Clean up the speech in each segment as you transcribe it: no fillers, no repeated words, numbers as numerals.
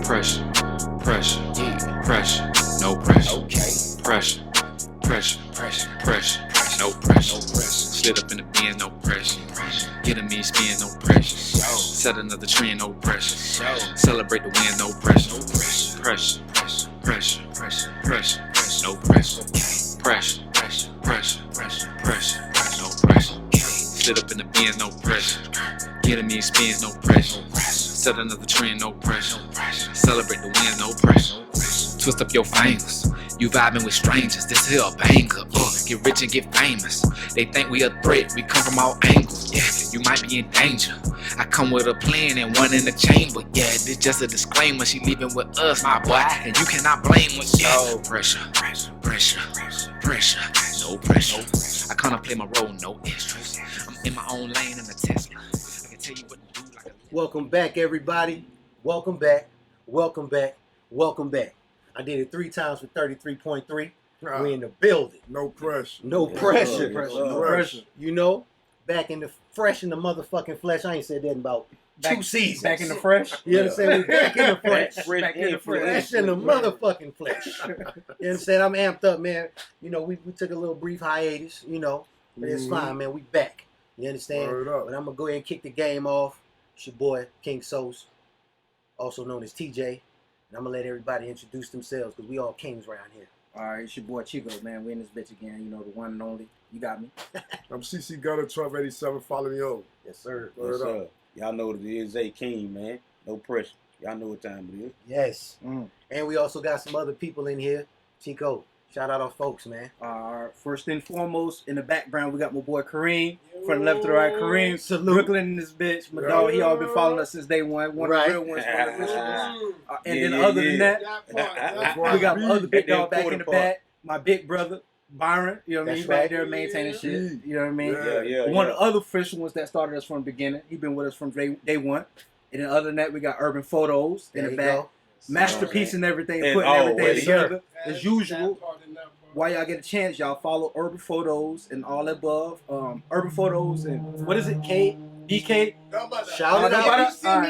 Pressure, pressure, pressure, no pressure. Okay. Pressure, pressure, pressure, pressure, no pressure. Slid up in the bin, no pressure. Get a mean spin, no pressure. Set another trend, no pressure. Celebrate the win, no pressure. Pressure, pressure, pressure, pressure, pressure, no pressure. Pressure, pressure, pressure, pressure, pressure, no pressure. Slid up in the bin, no pressure. Get a mean spin, no pressure. Set another trend, no pressure. Celebrate the win, no pressure. Twist up your fingers. You vibing with strangers, this here a banger. Get rich and get famous. They think we a threat, we come from all angles. Yeah, you might be in danger. I come with a plan and one in the chamber. Yeah, this just a disclaimer. She leaving with us, my boy, and you cannot blame us. Yeah, pressure, pressure, pressure, pressure, no pressure. I contemplate my role, no interest. I'm in my own lane in the Tesla. I can tell you what to do like a... Welcome back, everybody. Welcome back. Welcome back. Welcome back. I did it 3 times for 33.3. We in the building. No pressure. No pressure. No pressure. You know, back in the fresh in the motherfucking flesh. I ain't said that in about 2 seasons. Back in the fresh? You understand? We back in the fresh. Back in the Fresh in the motherfucking flesh. You understand? I'm amped up, man. You know, we took a little brief hiatus, you know. But it's fine, man. We back. You understand? Word up. But I'm going to go ahead and kick the game off. It's your boy, King Sose, also known as TJ. And I'm going to let everybody introduce themselves because we all kings around here. All right, it's your boy Chico, man. We in this bitch again. You know, the one and only. You got me. I'm C Gutta, 1287. Follow me over. Yes, sir. Word Yes, up. sir. Y'all know what it is. A King, man. No pressure. Y'all know what time it is. Yes. And we also got some other people in here. Chico, shout out our folks, man. First and foremost, in the background, we got my boy Kareem. From the left to the right, Kareem. Salute. Brooklyn in this bitch. My dog, he all been following us since day one. One Right. of the real ones. One of the originals. And Yeah, then yeah, other than yeah. that, we got my other big dog back in the back. My big brother, Byron. You know what I mean? That's He's back right. there maintaining shit. You know what I mean? Yeah. One of the other official ones that started us from the beginning. He been with us from day one. And then other than that, we got Urban Photos in There the you back. go. Masterpiece and everything, And putting always. everything Yes, sir. together. As usual. While y'all get a chance, y'all follow Urban Photos and all above. Urban Photos and what is it? DK? Shout it out. Alright, Shout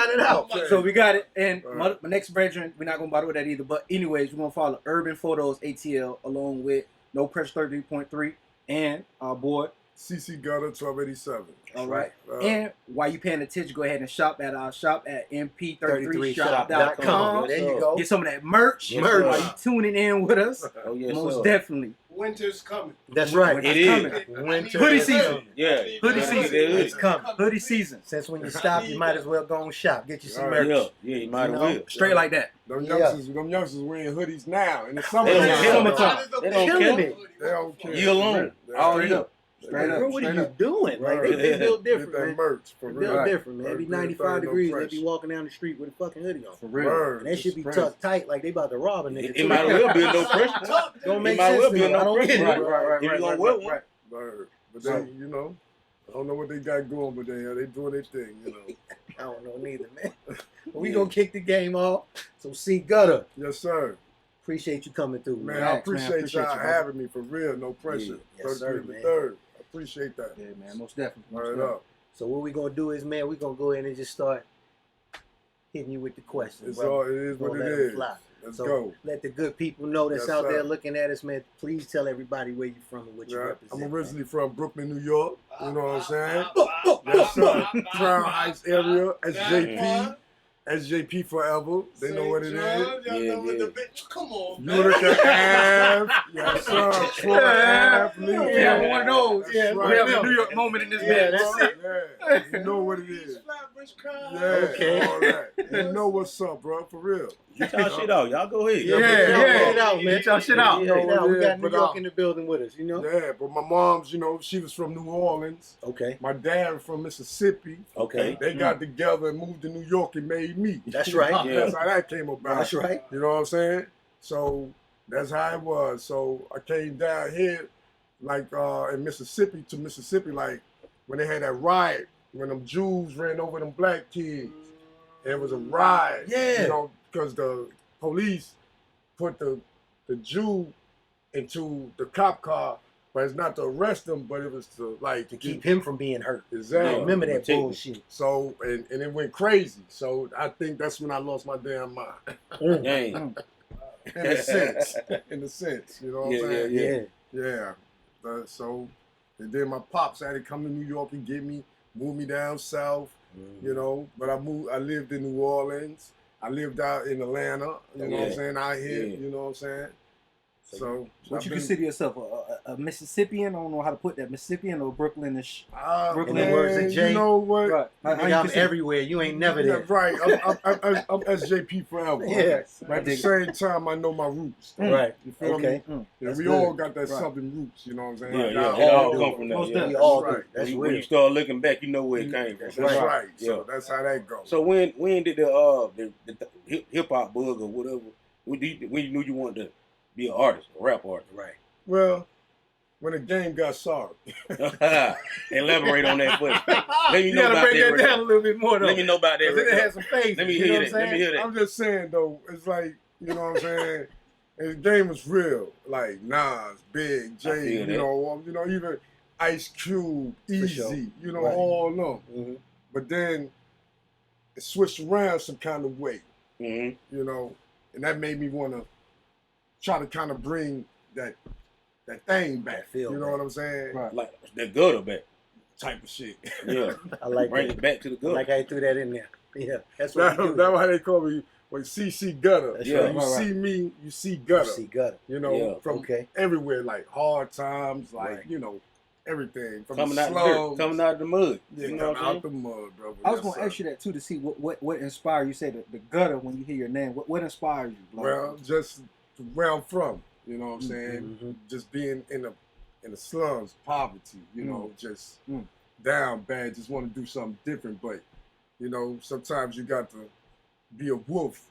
it out. So we got it. And my next brethren, we're not gonna bother with that either. But anyways, we're gonna follow Urban Photos ATL along with No Pressure 33.3 and our boy. CC Gutta, 1287. All right. And while you paying attention, go ahead and shop at our shop at mp33shop.com. There you go. Get some of that merch. Yes, Merch. sir. While you tuning in with us. Oh, yes, Most sir. definitely. Winter's coming. That's right. Winter's It is. coming. Winter Hoodie is season. coming. Yeah. Hoodie season. It is. It's coming. Hoodie season. Since when you stop, you might as well go and shop. Get you some Right. merch. Yeah, you might You as know, well. Straight like that. Them Yeah. youngsters wearing hoodies now. In the They summertime. don't care. Summertime. They don't Killing care. it. They don't care. You alone. All Straight you. up. Straight Bro, up. what are Straight you up. doing? Like, Right. they built Get different, that man. merch for They real. built different, man. It be Right. 95 degrees. They Fresh. be walking down the street with a fucking hoodie on. For real. Word. And that shit be It's tucked tight like they about to rob a nigga. It might as well be no pressure. Don't It make might as sense well to be me. I no don't get pressure. it. Right, right, If you right, gonna right, wear right, one. right. Word. But So- they, you know, I don't know what they got going, but they doing their thing, you know. I don't know neither, man. But we gonna kick the game off. So C Gutta, Yes, sir. appreciate you coming through, Man, man. I Relax, man. appreciate Appreciate y'all you, brother. having me for real. No pressure. Yes, sir, 33rd. man. 3rd. I appreciate that. Yeah, man. Most definitely. Most Word definitely. up. So what we gonna do is, man, we gonna go ahead and just start hitting you with the questions. It's brother. all. It is Gonna what let it 'em is. fly. Let's So go. let the good people know that's Yes, out there sir. looking at us, man. Please tell everybody where you from and what you Yeah, represent. I'm originally from Brooklyn, New York. You know what I'm saying? Oh, Yes, sir. Crown Heights area. SJP. SJP forever. They know what it is. Yeah. Come on, Utica Ave. Yes, sir. Troy Ave. Lee Yeah, Field. one of those. That's Yeah, right. we have a New York moment in this Yeah, bitch. that's it. Yeah. You know what it is. Yeah. Okay. All that. You know what's up, bro. For real. Get y'all shit out. Y'all go ahead. Yeah, Yeah, get yeah. it out, man. Get y'all shit out. Get it out. We Yeah, got New but, York in the building with us, you know? Yeah, but my mom's, you know, she was from New Orleans. Okay. My dad from Mississippi. Okay. They got together and moved to New York and made me. That's right. Yeah. That's how that came about. That's right. You know what I'm saying? So that's how it was. So I came down here, like in Mississippi, like when they had that riot, when them Jews ran over them black kids. It was a riot. Yeah. You know, because the police put the Jew into the cop car But it's not to arrest him, but it was to like To keep him from being hurt. Exactly. I remember that Take- bullshit. So and it went crazy. So I think that's when I lost my damn mind. Dang. In a sense. In a sense. You know what I'm saying? Yeah. Yeah. So and then my pops had to come to New York and get me, move me down south, you know. But I lived in New Orleans. I lived out in Atlanta, you know what I'm saying, out here, you know what I'm saying? So What I've you been- consider yourself a Mississippian? I don't know how to put that. Mississippian or Brooklynish? Brooklyn man, words of Jay. You know what? Right. How Nigga, you I'm consider- everywhere. You ain't never Yeah, there. right. I'm SJP forever. Yeah. But at the same time, I know my roots. Right. You feel Okay. me? And That's we good. all got that Right. Southern roots, you know what I'm saying? Yeah, yeah. Y'all It all do. come from that. Most Yeah. definitely. We all That's do. right. That's When you real. start looking back, you know where it came from. That's right. right. Yeah. So that's how that goes. So when did the hip hop bug or whatever? When you knew you wanted to be an artist, a rap artist? Right. Well, when the game got sorry. Elaborate on that, please. Let me You know gotta about break that. that down a little bit more though. Let me know about that. Because it right has some phases. Let me you hear know that. what I'm Let me saying? hear that. I'm just saying though, it's like, you know what I'm saying? And the game was real. Like Nas, Big, Jay, feel you that. know, even Ice Cube, Easy, sure. you know, Right. all of them. Mhm. But then it switched around some kind of way, Mm-hmm. you know, and that made me want to try to kind of bring that thing back. That feel You know back. what I'm saying? Right. Like the gutter back. Type of shit. Yeah. I like Bring that. it back to the I gutter. like how you threw that in there. Yeah. That's what That's we do. why they call me C Gutta. That's Yeah. When you right. see me, you see You Gutta. see gutter. You know, Yeah. from Okay. everywhere, like hard times, like, Right. you know, everything. From Coming the out the dirt, slums. coming out the mud. Yeah, You know what coming I'm out saying? the mud, brother. I was Yes, going to sir. ask you that too to see what inspired you. Say the gutter when you hear your name. What inspires you? Like, Well, just where I'm from, you know what I'm saying? Mhm. Just being in the slums, poverty, you know, just Mm. down bad, just want to do something different. But, you know, sometimes you got to be a wolf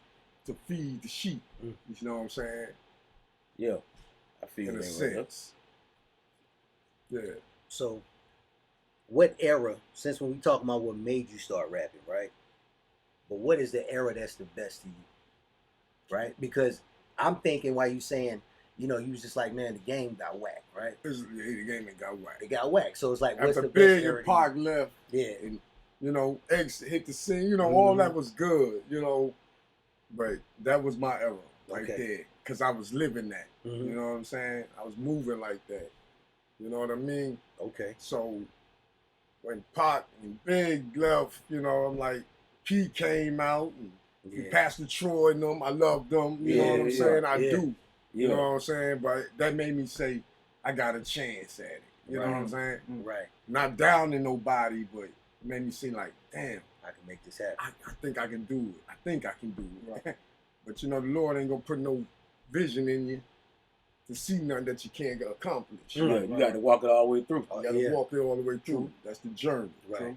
to feed the sheep. Mm. You know what I'm saying? Yeah. I feel In a that. sense. Yeah. So, what era, since when we talking about what made you start rapping, right? But what is the era that's the best to you? Right? Because I'm thinking while you saying, you know, you was just like, man, the game got whacked, right? This is the game that got whacked. It got whacked. So it's like, what's After the best Big era? and to you? Pac left, Yeah. and you know, X hit the scene, you know, all Mhm. that was good, you know, but that was my era right Okay. there, because I was living that, Mhm. you know what I'm saying? I was moving like that, you know what I mean? Okay. So when Pac and Big left, you know, I'm like, P came out, and Yeah. Pastor Troy and them, I loved them, you know what I'm Yeah, saying? I yeah. do, Yeah. you know what I'm saying? But that made me say, I got a chance at it, you know what I'm saying? Right. Not downing nobody, but it made me seem like, damn, I can make this happen. I think I can do it. I think I can do it. But you know, the Lord ain't gonna put no vision in you to see nothing that you can't accomplish. Yeah, you got to walk it all the way through. You gotta Yeah. walk it all the way through. That's the journey. Right.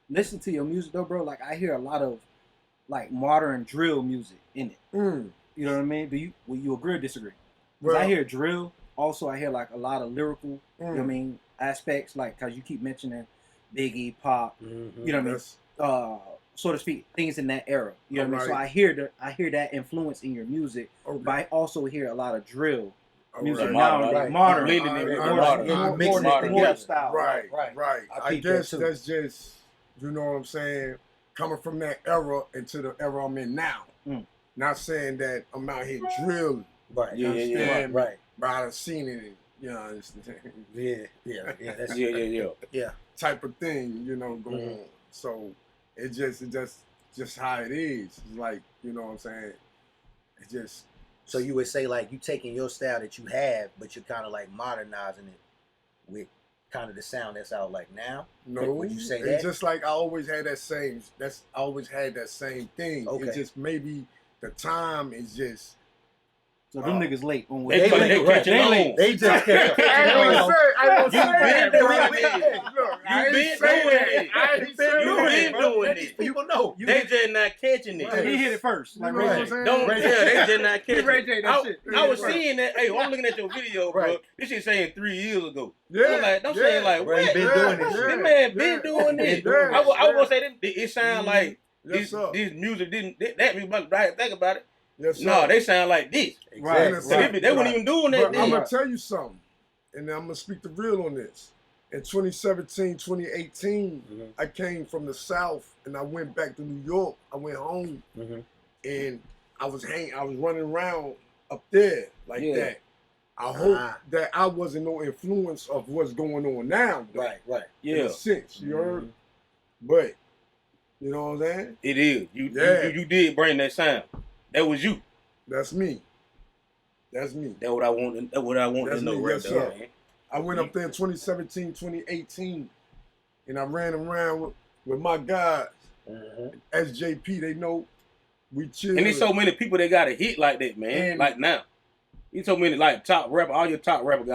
listen to your music though, bro. Like I hear a lot of like modern drill music in it. Mm. You know what I mean? Will you agree or disagree? Because Well, I hear drill. Also, I hear like a lot of lyrical. You know what I mm, mean? Aspects like because you keep mentioning Biggie, Pop. Mhm. You know what I mean? that's So to speak, things in that era. You know what I mean? So Alright. I hear that influence in your music, okay. but I also hear a lot of drill All music right. Modern, now, right. modern, Blending I- it with I- modern. I- You mix it modern. together. style. Right, Right. right. I I peeped guess that too. that's just, you know what I'm saying, coming from that era into the era I'm in now. Mm. Not saying that I'm out here drilling, Right. Yeah, yeah, yeah. understand? Right. But I've seen it, and, you know, understand? Yeah. Yeah. Yeah. That's Yeah. type of thing, you know, going Mhm. on. So it just how it is. It's like, you know what I'm saying? It just So you would say like you taking your style that you have, but you're kind of like modernizing it with kind of the sound that's out like now. no. Would you say it's that? just like I always had that same. That's I always had that same thing. Okay. It's just maybe the time is just. So them niggas late on what They They catching late. on. They just catch up. I ain't gonna say that, been bro. doing it. Look, I You ain't been say doing that. it. I ain't say You that, been bro. doing it. People know. They just not catching it. Right. he hit it first. You Like know Ray what J. I'm saying? Don't, Ray yeah, they just not catching Ray it. J, that shit. I was Right. seeing that. Hey, I'm looking at your video, bro. Right. This shit saying 3 years ago. Yeah, I'm like, I'm yeah. saying like, Bro, he what? been doing this shit. This man been doing this. Been doing I was yeah. gonna say that it sound like Yes, this, sir. this music didn't. That music, right? Think about it. Yes, sir. No, they sound like this. Right. Yes, So sir. they weren't even doing that But I'm then. gonna tell you something. and I'm gonna speak the real on this. In 2017, 2018, I came from the South and I went back to New York. I went home and I was running around up there like that. I hope that I wasn't no influence of what's going on now. Though, Right. in a sense, you heard? But, you know what I'm saying? It is. You did bring that sound. That was you. That's me. That's me. That's what I want. That's what I want to know right there, man. I went up there in 2017, 2018, and I ran around with my guys. SJP, they know we chill. And there's so many people that got a hit like that, man. Like now. There's so many like top rapper, all your top rappers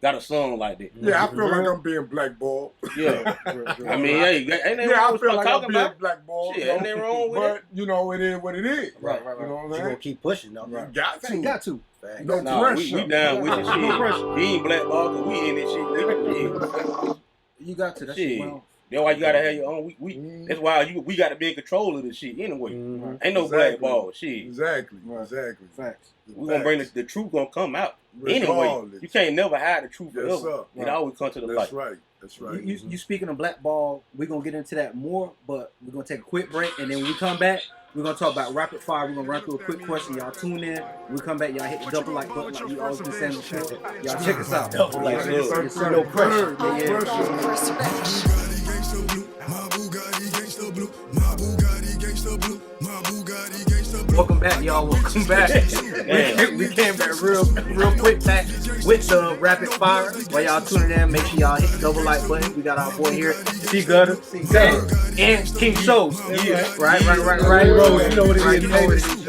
got a song like that. Yeah, I feel like I'm being blackballed. Yeah. I mean, hey, ain't that I what feel I'm like talking I'm being about? blackballed. Shit, ain't that wrong with it? But, you know, it is what it is. Right. You know what I'm You're saying? gonna keep pushing, though. You got to. You got to. No Nah, pressure. we down with the shit. No pressure. We ain't blackballed because we in this shit. You got to. That's Shit. well. That's why you gotta have your own. That's why we gotta be in control of this shit anyway. Ain't no blackball shit. Exactly. Facts. We gonna bring the truth gonna come out anyway. Regardless. You can't never hide the truth Yes, forever. sir. It always comes to the That's light. right. That's right. You speaking of blackball, we're gonna get into that more, but we're gonna take a quick break, and then when we come back, we're gonna talk about rapid fire. We're gonna run through a quick question. Y'all tune in. When we come back, y'all hit the double like button like we always been saying before. Y'all check us out. Double like Yes, this. sir. No pressure. Yeah. Welcome back, y'all. Welcome back. we came back real quick back with the rapid fire. While y'all tuning in, make sure y'all hit the double like button. We got our boy here, C Gutta, and King Sose. Yeah. Right. Rose, you know what it is. You know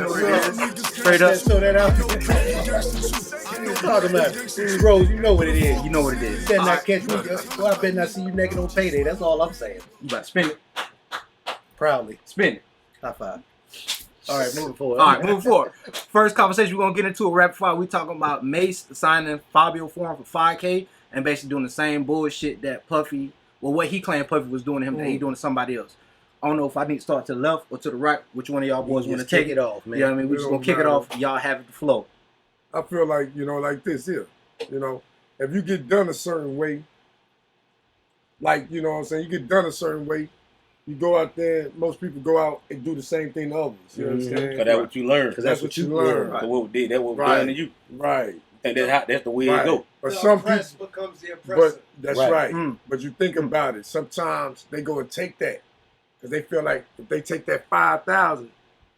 what it is. Straight up. Throw that out. Talking about it. Rose, you know what it is. You know what it is. Better not catch me. Well, I better not see you naked on payday. That's all I'm saying. You about to spin it. Proudly. Spin it. High five. All right, moving forward. All right, moving forward. First conversation, we're going to get into a rapid fire. We're talking about Mace signing Fabio for him for $5K and basically doing the same bullshit that Puffy, well, what he claimed Puffy was doing to him, that he doing to somebody else. I don't know if I need to start to the left or to the right. Which one of y'all boys want to take it off, man? Yeah, I mean, we're just going to kick it off. Y'all have it to flow. I feel like, you know, like this here. You know, if you get done a certain way, like, you know what I'm saying, you get done a certain way, you go out there, most people go out and do the same thing to others. You know what I'm saying? Because that's what you learn. Because That's what you learn. That's what we did. That's what we're done to you. Right. And that's the way it go. But The some people, oppressed becomes the oppressor. but that's Right. right. But you think about it. Sometimes they go and take that because they feel like if they take that 5,000,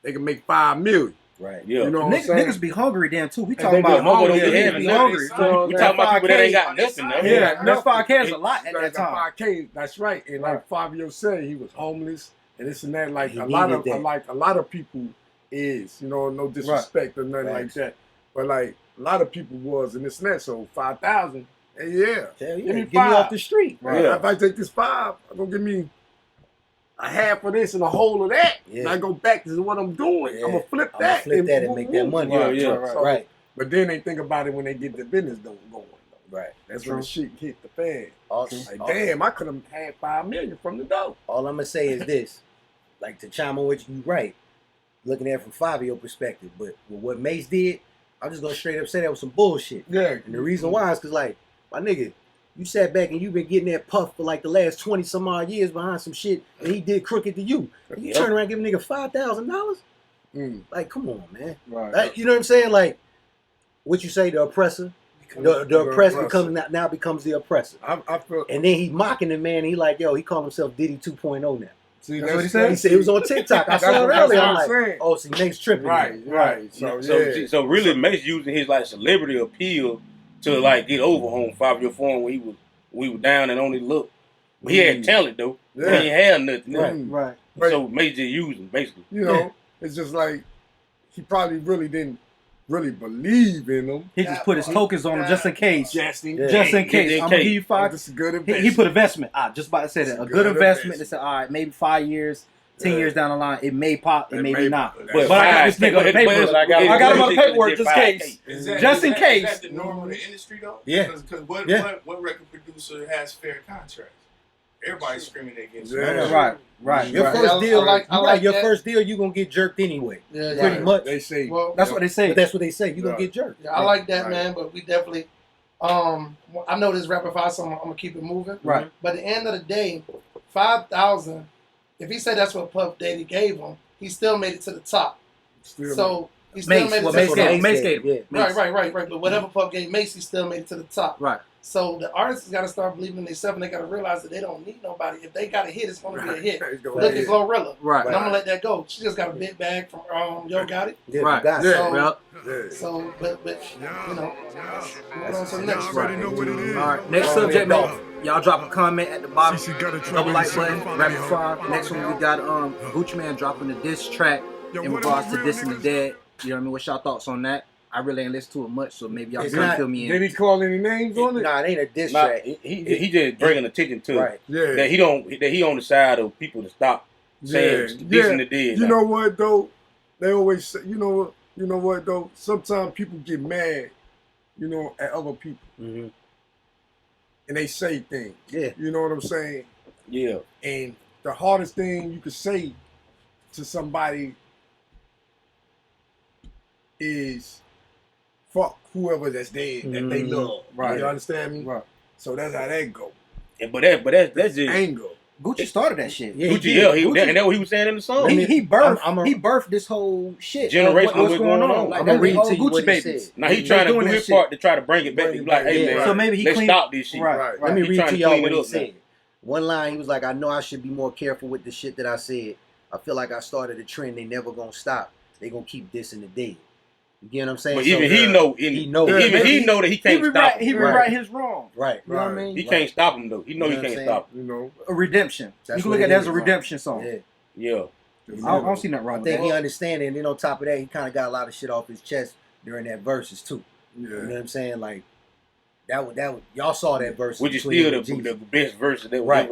they can make 5 million. Right. Yeah. You know what I'm saying? Niggas be hungry then, too. We And talking they about get hungry, hungry. they They be be hungry. hungry. We talking about people that ain't got nothing now. Yeah, That's 5K is a lot at that time. 5K, that's right. And like Fabio said, he was homeless and this and that. Like He a lot of needed that. a lot of people is, you know, no disrespect or nothing like that. But like a lot of people was and this and that. So 5,000, hey, yeah. Hell yeah. Give me Get me 5. off the street. Right. Yeah. If I take this 5, I'm gonna give me a half of this and a whole of that. Yeah. And I go back, this is what I'm doing. Yeah. I'm gonna flip I'ma that. flip that and make that money. Right. So- Right. But then they think about it when they get the business going. Right. That's when the shit hit the fan. Awesome. Like, damn, I could have had 5 million from the dough. All I'm gonna say is this, like to chime on what you right, looking at it from Fabio perspective, but with what Mace did, I'm just gonna straight up say that was some bullshit. Yeah. And the reason why is because like, my nigga, you sat back and you've been getting that puff for like the last 20 some odd years behind some shit and he did crooked to you. And you Yeah. turn around and give a nigga $5,000? Mm. Like, come on, man. Right. Like, you know what I'm saying? Like, what you say, the oppressor? The oppressed now becomes the oppressor. I feel. And then he mocking the man. He like, yo, he called himself Diddy 2.0 now. See, That's what he said? He said it was on TikTok. I saw it earlier. I'm like, saying. oh, see, Nate's tripping. Right. So, yeah. So really, Mace using his like celebrity appeal to like get over on Fabio Foreign when we were down and only look. But he had talent though. Yeah. He ain't had nothing. Right. Right. So Mace just used him basically. You know, it's just like he probably really didn't really believe in them. He just put his tokens on him just in case. Just in Yeah. Just in Just case. in I'm gonna case. give you 5. This is a good He investment. put investment. Just about to say that. A It's good good investment. They investment. said, all right, maybe 5 years, 10 Yeah. years down the line, it may pop, it may not. But But I got this nigga on the paper. I got him on the paperwork just in case. Just in case. Is that the norm in the industry though? Yeah. Because what record producer has fair contracts? Everybody's screaming against Yeah. Right. Your Right. first I deal, like your that. first deal, you gonna get jerked anyway. Yeah, Pretty much. They say. Well, That's what they say. But that's what they say. You gonna Right. get jerked. yeah, I like that, Right. man. But we definitely I know this rapid fire, so I'm gonna keep it moving. Right. But at the end of the day, 5,000. If he said that's what Puff Daddy gave him, he still made it to the top. Still So he still Mace, made it well, to the top. Mace gave him. Yeah. Mace. Right. But whatever Puff gave Mace, he still made it to the top. Right. So the artists got to start believing in themselves, and they got to realize that they don't need nobody. If they got a hit, it's going to be a hit. It's gonna Look be at it. Glorilla. Right. And I'm going to let that go. She just got a big bag from Yo Gotti. Yeah, Right. got Yeah. So, Well, Yeah. so but you know, what on to the next Right. one? all right. Next subject, man. Y'all drop a comment at the bottom. C Gutta Double like trouble, button. Rapid fire. Next one we got Gucci Man dropping a diss track in regards to dissing the dead. You know what I mean? What's y'all thoughts on that? I really ain't listened to it much, so maybe y'all It's can not- fill me Did in. he call any names on it? Nah, it ain't a diss Nah, track. he just bringing attention to Right. Yeah. that he on the side of people to stop saying dissing the dead. You now. know what though? They always say, you know what though? Sometimes people get mad, at other people, Mm-hmm. and they say things. Yeah. You know what I'm saying? Yeah. And the hardest thing you could say to somebody is fuck whoever that's dead that they love. Right. You understand me? Right. So that's how that go. But that's just Anger. Gucci started that shit. Yeah, Gucci. did. Yeah, Gucci. and that's what he was saying in the song. He birthed I'm a- he birthed this whole shit. Generation of what's what's going going on. on. Like I'm that gonna read all to you Gucci what he babies. said. Now he trying to doing do that his shit. part to try to bring it back. Bring He's it like, back, hey yeah. man, So maybe he let's clean- stop this shit. Right. Right. Let me He read trying to to y'all clean what it he up now. said. One line, he was like, I know I should be more careful with the shit that I said. I feel like I started a trend. They never gonna stop. They gonna keep dissing the dead. You get what I'm saying? But So, even he know, he know. even he know that he can't stop He him. rewrite his wrong. Right. You know what I Right. mean? He can't stop him though. He know You he know what can't I'm stop him. You know. A redemption. That's You can what look at it it as a is. redemption song. Yeah. Yeah. I don't see nothing wrong I with think that. he understanding. And then on top of that, he kind of got a lot of shit off his chest during that verses too. You know what Yeah. I'm saying? Like that would y'all saw that verse. Which is between still him and the Jesus. best verse that Right.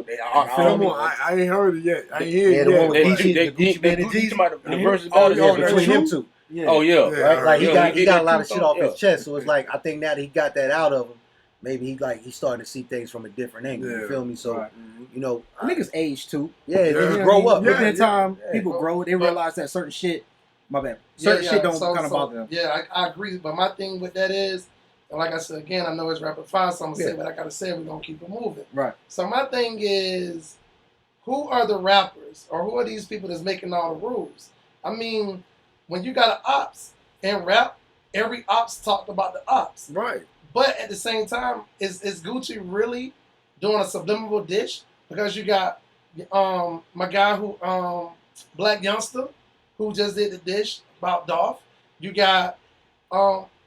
Come on, I ain't heard it yet. I ain't hear Yeah, it the yet. one with but- Gucci, the Gucci Man and Jesus. The verse Oh, about it. yeah, Yeah, that's Between them true. two. Yeah. Oh yeah. Yeah. Right? Like he Yeah, got a lot of truth shit on- off his yeah. chest. So it's like I think now that he got that out of him, maybe he started to see things from a different angle. You Yeah. feel me? So Right. niggas, age too. yeah, Yeah. niggas grow up. Yeah. Within time, yeah. people grow. They realize that certain shit. My bad. Yeah, Certain shit don't so- kind of so, bother them. Yeah, I agree. But my thing with that is, and like I said again, I know it's rapid fire, so I'm gonna Yeah. say what I gotta say. We're gonna keep it moving. Right. So my thing is, who are the rappers or who are these people that's making all the rules? I mean, when you got an ops and rap, every ops talked about the ops. Right. But at the same time, is Gucci really doing a subliminal dish? Because you got my guy who Black Youngster who just did the dish about Dolph. You got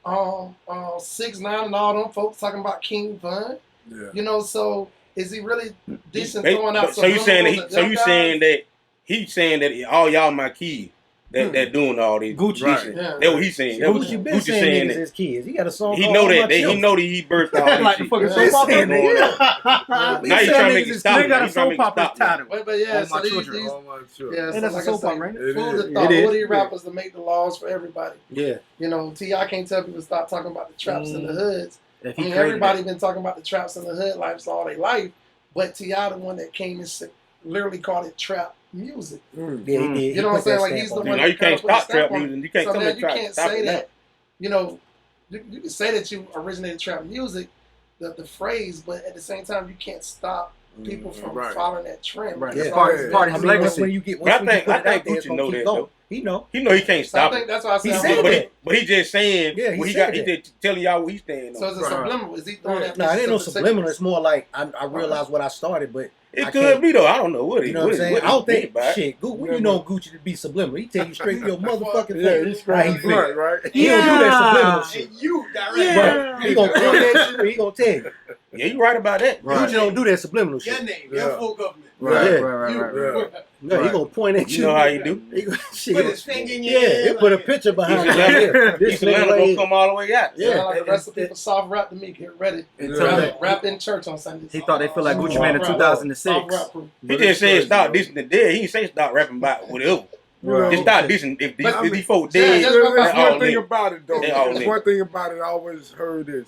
6ix9ine and all them folks talking about King Von. Yeah. You know, so is he really dishing They- throwing out? so you saying subliminals that at them guys? he's saying that all y'all my kids that doing all these Gucci. dissing. Yeah. That's what he's saying. That's what Gucci been saying niggas as kids. He got a song. He called know All that My Children. he know that he birthed all this Like the shit. fucking Yeah. soap opera. Saying going nigga. Now He you saying trying to make niggas it is stop. They got Now a you trying to soap make it opera stop now. title. But yeah, All so My these, Children. Oh, my children. yeah, so And that's a like soap I say, opera, ain't it? It food is. the thought. It is. Who these rappers to make the laws for everybody? Yeah. You know, T.I. can't tell people to stop talking about the traps in the hoods. If I he mean, created everybody it. been talking about the traps in the hood lives all their life, but T.I. the one that came and literally called it trap music. Mm. Yeah, he did. You He know what I'm put saying? that Like stamp he's the on one it. Now that you can't kinda put a stop stamp trap on it. music. You can't So come now and you try to can't stop say it now. that. You know, you can say that you originated trap music, the phrase, but at the same time you can't stop people from Right. following that trend. Right. It's Yeah. always Yeah. been- Part I of his mean, legacy. when you get, But I once when you think- put I it out think there, it's Gucci gonna know keep that, going. though. He know. He know he can't So I stop think it. that's why I said He I'm said gonna- that. But he just saying Yeah, he what he said got. He that. just telling y'all what he's standing So on. it's a subliminal. Is he throwing that? Nah, it ain't no message to subliminal. It's more like I realized what I started, but It I could can't- be though. I don't know what he. you know what I'm saying? What I don't he think mean by it. shit. You know Gucci to be subliminal. He tell you straight to your motherfucking Yeah, face he's how he straight feel. right, right? He don't do that subliminal shit. And you direct. Right. He gonna point at you and he gonna tell you. Yeah, you right about that. Gucci don't do that subliminal Your shit. name, Yeah. your full government. Right, Yeah. right, right, right, right. Yeah. No, he Right. gonna point at You you. know how you do. He gonna, shit, Put his finger in your yeah, ear. he put a like- picture behind East it. Right Atlanta, here. This East nigga Atlanta right gonna here. come all the way out. Yeah. Yeah, like the rest of people soft rap to me. Get ready. Until Yeah. that- Rap in church on Sundays. He thought they feel like Gucci Soft Man in rap. 2006. Soft rap crew. He just said stop dissing the dead. He ain't say stop rapping about whatever. Right. Just stop dissing. If But- these folks Yeah, dead, that's There's what that's all one thing lit. about it, though. They all There's lit. one thing about it I always heard is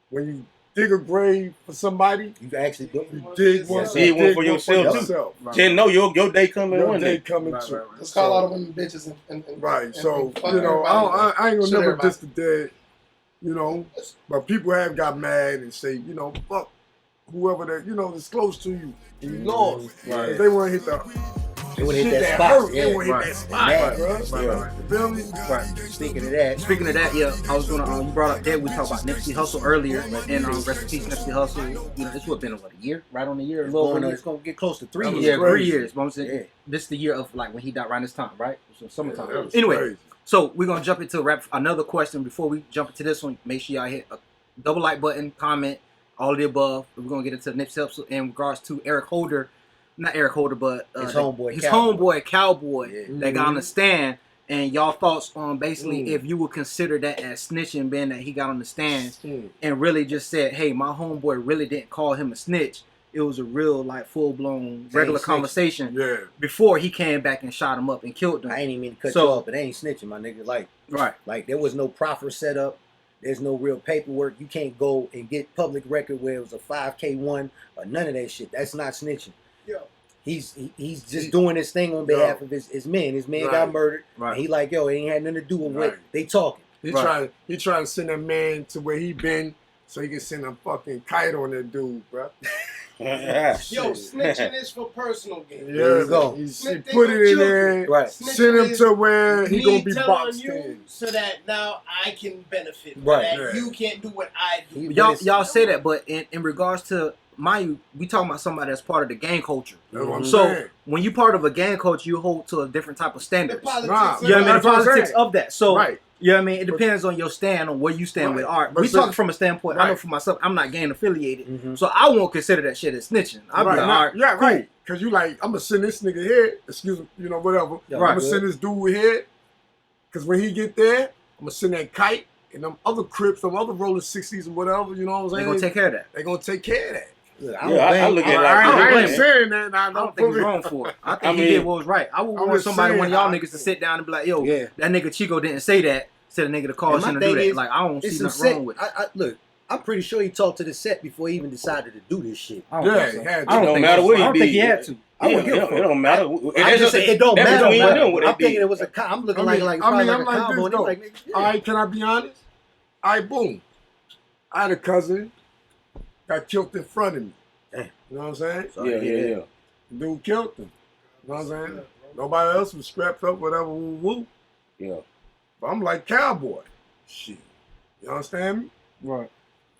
when you dig a grave for somebody, You actually do. you dig one, Yeah, dig one for yourself, too. yourself. Just know your day coming Your one day day. coming Right, too. right, right. Let's call all the women bitches and Right. and So fuck you know, everybody. I ain't gonna Shit, never everybody. diss the dead. you know. But people have got mad and say, you know, fuck whoever that, you know, that's close to you. And you lost. Right. They want to hit the They wanna hit shit that that spot, hurt. yeah. They want to hit Right. that spot, Mad. bro. Right. You feel me? Right. Speaking of that, Speaking of that, yeah, I was gonna. You brought up that we talked about Nipsey Hussle earlier, and rest in peace, Nipsey Hussle. You know, it's what been a year, right on the year, a little over a year. it's gonna get close to 3 That was years. Yeah, 3 crazy. years. But I'm saying Yeah. this is the year of like when he died around this time, right? So summertime. That was Anyway, crazy. so we're gonna jump into another question before we jump into this one. Make sure y'all hit a double like button, comment, all of the above. We're gonna get into Nipsey Hussle in regards to Eric Holder, not Eric Holder, but His homeboy, his Cowboy. homeboy Cowboy Yeah. that got on the stand. And y'all thoughts on basically Mm. if you would consider that as snitching, being that he got on the stand Mm. and really just said, "Hey, my homeboy really didn't call him a snitch. It was a real like full blown regular snitching. conversation." Yeah. Before he came back and shot him up and killed him. I ain't even mean to cut So- you off, but they ain't snitching, my nigga. Right. Like there was no proffer set up. There's no real paperwork. You can't go and get public record where it was a 5K1 or none of that shit. That's not snitching. Yo. He's just doing his thing on behalf of his men. His man got Right. murdered. Right. And he like, yo, it ain't had nothing to do with what Right. they talking. He Right. trying to send that man to where he been so he can send a fucking kite on that dude, bro. Yo, snitching is for personal gain. There you go. He Snitch put ain't it in for there. children. Right. Send him to where he Me gonna be telling boxed you in. so that now I can benefit. Right. That Yeah. you can't do what I do. He- Y'all say that, but in regards to we talking about somebody that's part of the gang culture. That's what I'm So saying. when you part of a gang culture, you hold to a different type of The standards. politics. Nah. of You know what I mean? That's The what I'm politics saying. of that. So Right. you know what I mean? It depends on your stand, on where you stand with Right. art. But We so- talking from a standpoint, I know Right. for myself, I'm not gang affiliated. Mhm. So I won't consider that shit as snitching. I'll be Right. like, all right, Yeah, cool. right. Cause you like, I'm gonna send this nigga here, excuse me, you know, whatever. Yeah, I'm right. gonna send this dude here. Cause when he get there, I'm gonna send that kite and them other Crips, them other roller 60s and whatever, you know what I'm They saying? gonna take care of that. They gonna take care of that. Look, Yeah, I look at it like I don't ain't blame him. saying that. Nah, I don't think he's wrong for it. I think he mean, did what was right. I would I'm want just somebody, one of saying, y'all niggas to sit down and be like, yo, Yeah. that nigga Chico didn't say that. Said a nigga to call And my him to do thing that. is, Like, I don't It's see some nothing set. wrong with it. Look, I'm pretty sure he talked to the set before he even decided to do this shit. I don't Yeah, think so. he had to. I don't It don't think matter so. what I he don't think did. he had to. I Yeah, wouldn't give a it fuck. don't matter. I just say it don't that's matter. between But them what they I'm thinking did. it was a. I'm looking I like mean, like I probably mean, like I'm a like combo. this, And he's though. like, nigga, yeah. All right, can I be honest? All right, boom. I had a cousin got killed in front of me. Damn. You know what I'm saying? Sorry Yeah, to hear yeah, that. yeah. The dude killed him. You know what I'm saying? Nobody else was scrapped up, whatever, woo woo. Yeah. But I'm like cowboy. Shit. You understand me? Right.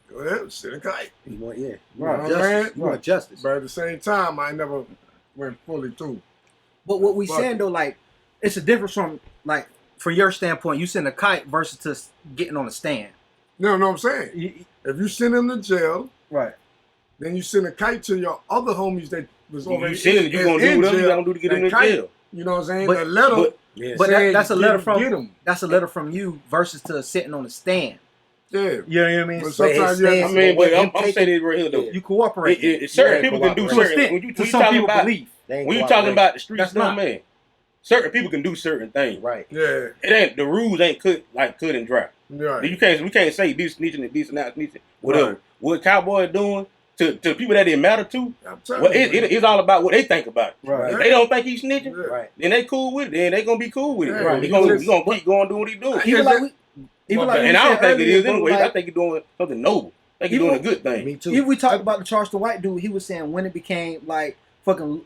Go ahead, send a kite. You want, yeah. You Right. want justice. You want justice. But at the same time, I never went fully through. But what we Fuck saying it. though, like, it's a difference from like from your standpoint, you send a kite versus to getting on a stand. You know what I'm saying? If you send him to jail, Right. then you send a kite to your other homies that was already You send him, you gonna do in whatever you jail, gotta do to get him that in kite, jail. You know what I'm saying? But- That letter. but- Yeah. But saying that's a letter get from him. that's a letter from you versus to sitting on a stand. Yeah. You know what I mean? But So sometimes you stand- have I to- mean, but I'm taking- saying this right here though. Yeah. you cooperate. Certain Yeah, people can do cooperate. to an certain. extent, When you to when you some talking people about believe. They ain't when you cooperating. talking about the streets, That's no not. man. Certain people can do certain things. Right. Yeah. It ain't the rules ain't cut and dry. Right. We can't say this snitching and this and that snitching. Whatever. Right. What Cowboy is doing to the people that it matter to, I'm telling well, you. it's all about what they think about it. Right. If they don't think he's snitching, Yeah. Right. then they cool with it. Then they gonna be cool with it. Yeah, right. He gonna Because- keep going doing what he doing. Even like we, even like and we I don't said think it earlier, is bro, anyway. I like, think he's doing something noble. I think he's Even- doing a good thing. Me too. even we talked about the Charles the White dude. He was saying when it became like fucking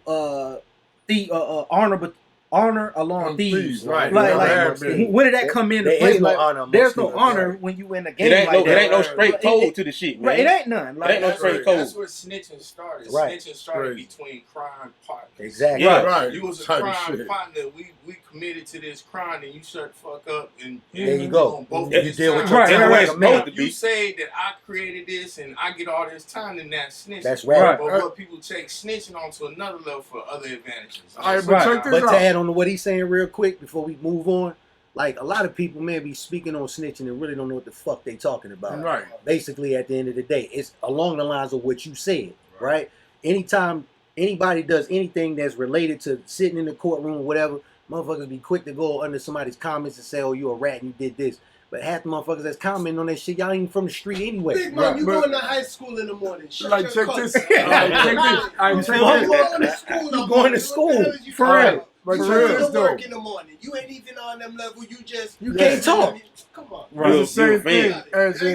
honor along thieves. Right. Like, Yeah, like have been. when did that come into There play? is no Like, honor amongst there's no thieves, honor right. when you in a It game ain't like no, that. it ain't no Right. straight It- code it- to the shit, man. Right, it ain't none. Like, ain't no That's straight where, code. that's where snitching started. Right. Snitching started Right. between crime partners. Exactly. Yeah. Right. You was a Type of crime shit. partner. We committed to this crime, and you shut the fuck up, and There you we go. gonna both You get deal with time. your Right, time right, like right. a man. Supposed to You be. say that I created this and I get all this time, then that's snitching. That's right. But what people take snitching onto another level for other advantages. All right, but Right. check this But out. to add on to what he's saying real quick before we move on, like a lot of people may be speaking on snitching and really don't know what the fuck they talking about. Right. Basically, at the end of the day, it's along the lines of what you said, right? Anytime anybody does anything that's related to sitting in the courtroom or whatever, motherfuckers be quick to go under somebody's comments and say, "Oh, you a rat and you did this." But half the motherfuckers that's commenting on that shit, y'all ain't even from the street anyway. Big man, Right, you but- going to high school in the morning. Shut Like, your check cunt. this. All right, check this. All right, You check feel this. me? You going to school. You going to school, What the hell is you for talking real. about? But You check going this to though. work in the morning. You ain't even on them level. You just You can't talk. Come about. Right. It's the same thing fan. as in,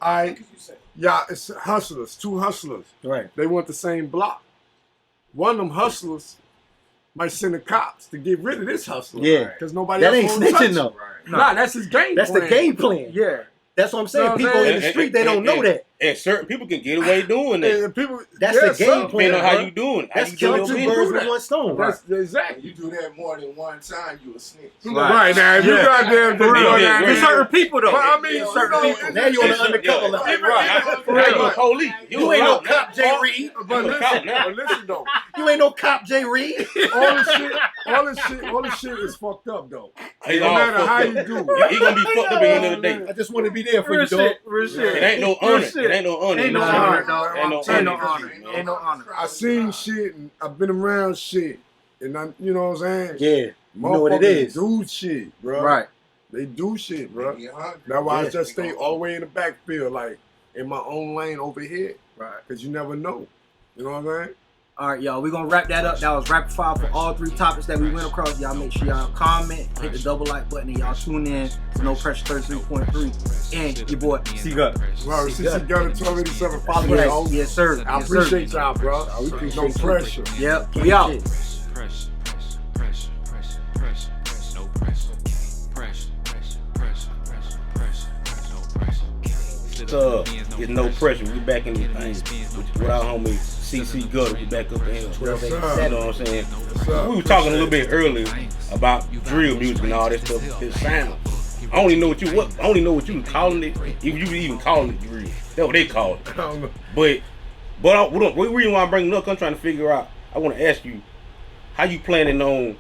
Exactly. yeah, it's hustlers, two hustlers. Right. They want the same block. One of them hustlers might send the cops to get rid of this hustler. Yeah. Because nobody That else ain't wants to touch snitching though. him. Nah, that's his game That's plan. the game plan. Yeah. That's what I'm saying. No, People man. in the street, they don't know that. And certain people can get away doing that. And people, That's yeah, the game some- plan. Depending on how bro. you doing it. How That's you doing killing your two business. birds with one stone. That's exactly. You do that more than one time, you a snitch. Right now, if you Yeah. goddamn For real. goddamn- For For certain people though. But I mean, Yeah, certain certain people. Now you on the Yeah. undercover Yeah. level. Even- Right. even- Now you a right. police. You ain't no out now. cop, Jay Reed. But You a listen, cop now. but listen though, You ain't no cop, Jay Reed. all this shit is fucked up though. He No all matter fucked how up. you do it. He gonna be fucked up at the end of the day. I just want to be there for Real you, dog. shit. Real shit. It ain't no Real honor. shit. It ain't no honor. Ain't no You know what honor, I'm dog. saying? Ain't no Ain't no honor. honor. Ain't no honor. I seen shit and I've been around shit, and I, you know what I'm saying? Yeah, you know what it Motherfuckers is. do shit, bro. Right. They do shit, bro. Get hungry. That's why I Yeah. just stay all the way in the backfield, like in my own lane over here, Right. because you never know. You know what I'm saying? All right, y'all. We're going to wrap that up. That was rapid fire for all three topics that we went across. Y'all make sure y'all comment, hit the double like button, and y'all tune in to No Pressure 33.3. And your boy, C Gutta. Well, See, since you got got it 1287, follow me, Yes. yo. Yes, sir. I Yes, sir. appreciate y'all, bro. We appreciate No you. pressure. Yep. We out. Shit. Pressure, pressure, pressure, pressure, pressure, no pressure. Pressure, pressure, pressure, pressure, pressure, no pressure. Sit up in the bins, It's no pressure. We back in the thing with our homie C Gutta. We back up in here. 1287. You know what I'm saying? sir. We were talking a little bit earlier about drill music and all that stuff. It sound. I only know what you was calling it. If you even calling it drill, that's what they call it. I don't know. But what reason why I'm bringing it up? I'm trying to figure out. I want to ask you, how you planning on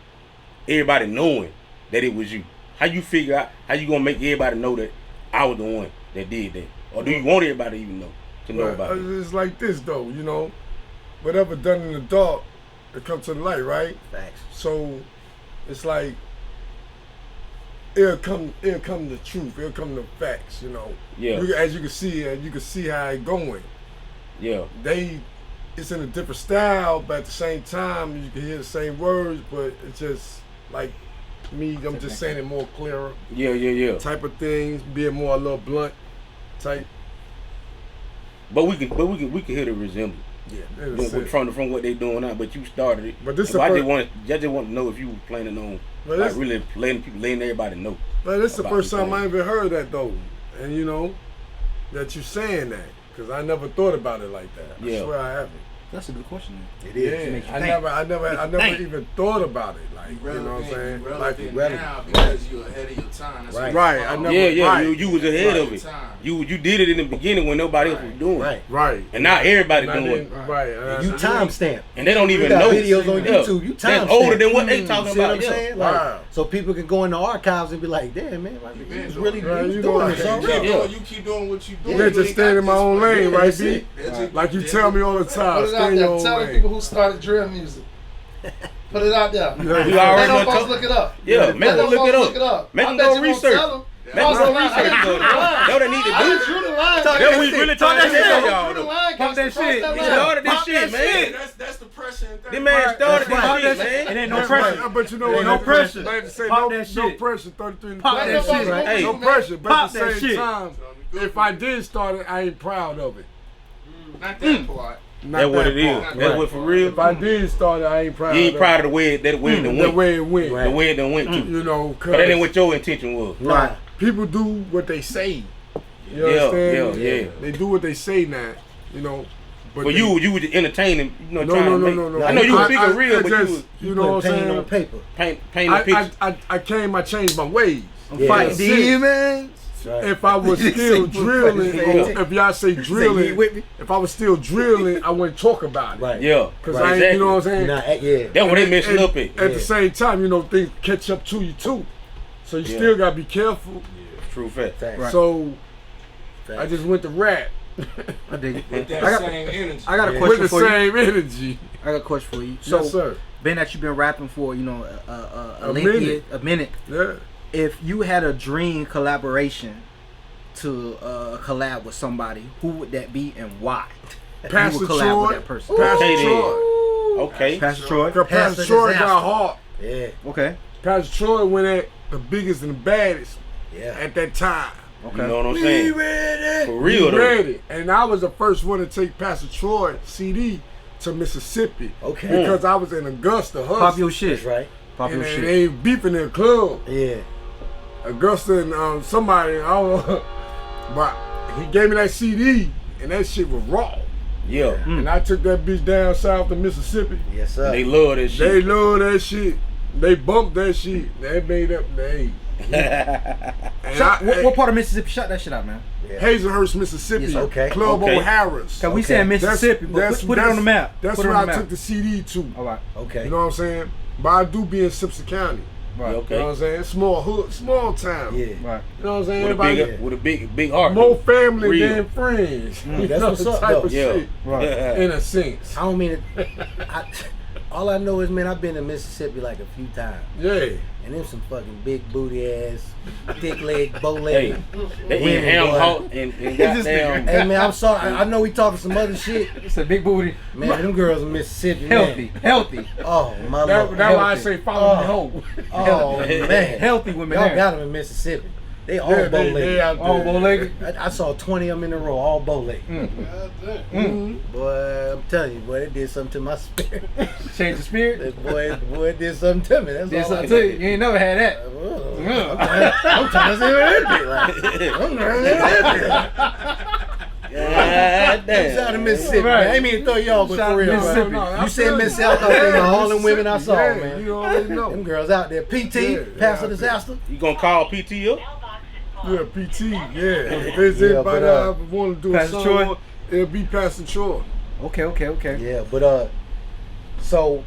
everybody knowing that it was you? How you figure out? How you gonna make everybody know that I was the one that did that? Or do you want everybody to even know But, about it? it's like this, though, you know. Whatever done in the dark, it comes to the light, right? Facts. So it's like it'll come the truth. It'll come the facts, you know. Yeah, As you can see how it going. yeah, It's in a different style, but at the same time you can hear the same words, but it's just like me, I'm just saying it more clearer yeah. type of things, being more a little blunt type. But we can hear the resemblance That's it. from what they doing now. But you started it. But this So the I first, just want to know if you were planning on but like this, really letting everybody know. but this the about first this time thing. I even heard that though, and you know that you saying that because I never thought about it like that. Yeah. I swear I haven't. That's a good question. It Yeah, is. makes you I think. never think. even thought about it. Like you know what I'm saying? Like relevant now because you're ahead of your time. That's Right. what Right, it's I called. never- right. You was ahead Right. of it. Time. You did it in the beginning when nobody else was doing it. Right. right. And now everybody And I doing it. didn't- right. You timestamp. And they don't You even got know. videos on Yeah. YouTube. You That's timestamp. older than what they talking See what about. I'm Yeah. saying? Like, Wow. so people can go in the archives and be like, damn, man, like, he was really Right, he was you doing know, this like, already. Yeah. You keep doing what you doing. Yeah, You just ain't stay got in my this own one. lane, Yeah, right, that's B? it. Like you tell me all the time, Put it stay out in your there. own Tell the lane. people who started drill music. Put it out there. Yeah. You Let already them know. folks look it up. Yeah, make Let them look folks it up. Make I them bet go you won't research. tell them. Make False them line. I research. done drew the line. That's what they need to I do. done drew the line. That's what we really Talk trying to that tell shit. y'all. Drew the though. line. Pop that Cross shit. that He line. started this Pop shit, that man. shit. That's the pressure and thing. This man started That's right. this shit, man. It ain't no That's pressure. right. But you know Ain't what? no pressure. Like to say, Pop no, that no shit. pressure. 33 Pop Let that them shit. folks look Hey. it No up, man. pressure. But Pop at the that same shit. time, if I did start it, I ain't proud of it. Not that part. Not That's what that it is. part. That's what for real. If I did start it, I ain't proud. You ain't of proud of the way that way it done the went. way it went. Right. The way it done went to. You know, But that ain't cause what your intention was. Nah. people do what they say. You Yeah, understand? yeah. They do what they say now. You know. But they- you was entertaining, you know, No, trying no, to no, make. no, no. I know you were speaking I real, but just, you was you know what I'm Put pain on saying? paper. painting a picture. I changed my ways. Yeah. Fight That's demons. Right. If I was still drilling, Say or if y'all say Say you drilling, with me? if I was still drilling, I wouldn't talk about it. Right. Yeah, Cause Right. I ain't, exactly. you know what I'm saying? Nah, yeah. That's what they messing And up at. At Yeah. the same time, you know, things catch up to you too. So you Yeah. still gotta be careful. True fact. Facts. Right. So Facts. I just went to rap I dig it. With that I got- same energy. I got a Yeah. with question the for you. same energy. I got a question for you. So, Yes, sir. being that you've been rapping for, you know, A a minute, Yeah. if you had a dream collaboration to collab with somebody, who would that be and why? Pastor you would collab Troy. with that person. Pastor Okay, then. Troy. Okay. Pastor Troy. Cause Pastor Pastor Troy Disaster. got hard. Yeah. Okay. Pastor Troy went at the biggest and the baddest Yeah. at that time. You know what I'm saying? ready. For real though. Ready. And I was the first one to take Pastor Troy CD to Mississippi. Okay. Because I was in Augusta, Pop hustling. your shit. That's right. Pop your And shit. they beefing in the club. Yeah. Augusta and somebody, I don't know. But he gave me that CD, and that shit was raw. Yeah. And I took that bitch down south to Mississippi. Yes, sir. They love that shit. They love that shit. They bumped that shit. They made up the What part of Mississippi? Shut that shit out, man. Hazelhurst, Mississippi. Yes, okay. Club Okay. O'Harris. Cause we saying Mississippi, but put it on the map. That's put it where on I the map. took the CD to. All right. Okay. You know what I'm saying? But I do be in Simpson County. Right. Okay. You know what I'm saying? Small hood, small town. Yeah. Right. You know what I'm saying? With a Everybody big, with a big heart. more family Real. than friends. You That's know, what's up, type though. of Yeah. shit. Right. In a sense. I don't mean it. All I know is, man, I've been to Mississippi like a few times. Yeah. And them some fucking big booty ass, thick leg, bow Hey, leg. they eat women, ham boy. hock and goddamn. Hey, man, I'm sorry. I know we talking some other shit. It's a big booty. Man, them girls in Mississippi, Healthy. man. Healthy. Oh, my That's lord. why I Healthy. say follow me home. Oh, man. Healthy women. Y'all there. got them in Mississippi. They all Yeah, bow they legged. out there. All bow-legged. I saw 20 of them in a row, all bow legged. Boy, I'm telling you, boy, it did something to my spirit. Change the spirit. That boy, it did something to me. That's Did all I something to you. You ain't never had that. I'm trying to see what it be like. I'm trying to see what it be like. God Shout out to damn. Mississippi, Right. man. I ain't mean to throw y'all, but Shout for out real, Mississippi. man. You said Mississippi, I thought they were all them women I saw, Yeah, man. you already know. Them girls out there. PT, Yeah, Pastor yeah. Disaster. You gonna call PT up? Yeah, PT, yeah. If there's Yeah, anybody but, want to do a Pastor song, Troy? it'll be Pastor Troy. Okay. Yeah, but so